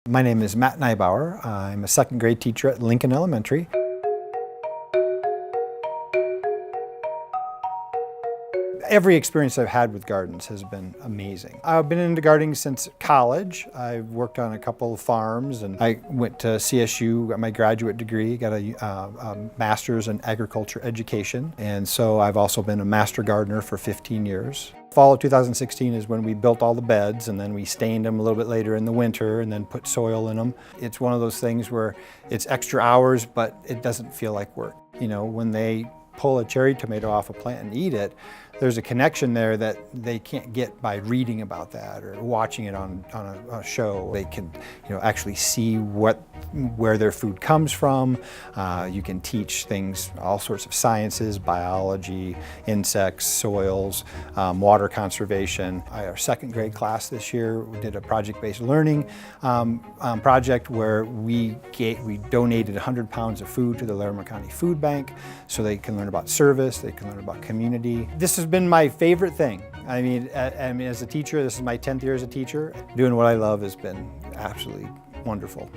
My name is Matt Neibauer. I'm a second grade teacher at Lincoln Elementary. Every experience I've had with gardens has been amazing. I've been into gardening since college. I've worked on a couple of farms, and I went to CSU, got my graduate degree, got a master's in agriculture education, and so I've also been a master gardener for 15 years. Fall of 2016 is when we built all the beds, and then we stained them a little bit later in the winter and then put soil in them. It's one of those things where it's extra hours, but it doesn't feel like work. You know, when they pull a cherry tomato off a plant and eat it, there's a connection there that they can't get by reading about that or watching it on a show. They can, actually see where their food comes from. You can teach things, all sorts of sciences, biology, insects, soils, water conservation. Our second grade class this year, we did a project-based learning project where we donated 100 pounds of food to the Larimer County Food Bank so they can learn about service, they can learn about community. This has been my favorite thing. I mean, as a teacher, this is my 10th year as a teacher. Doing what I love has been absolutely wonderful.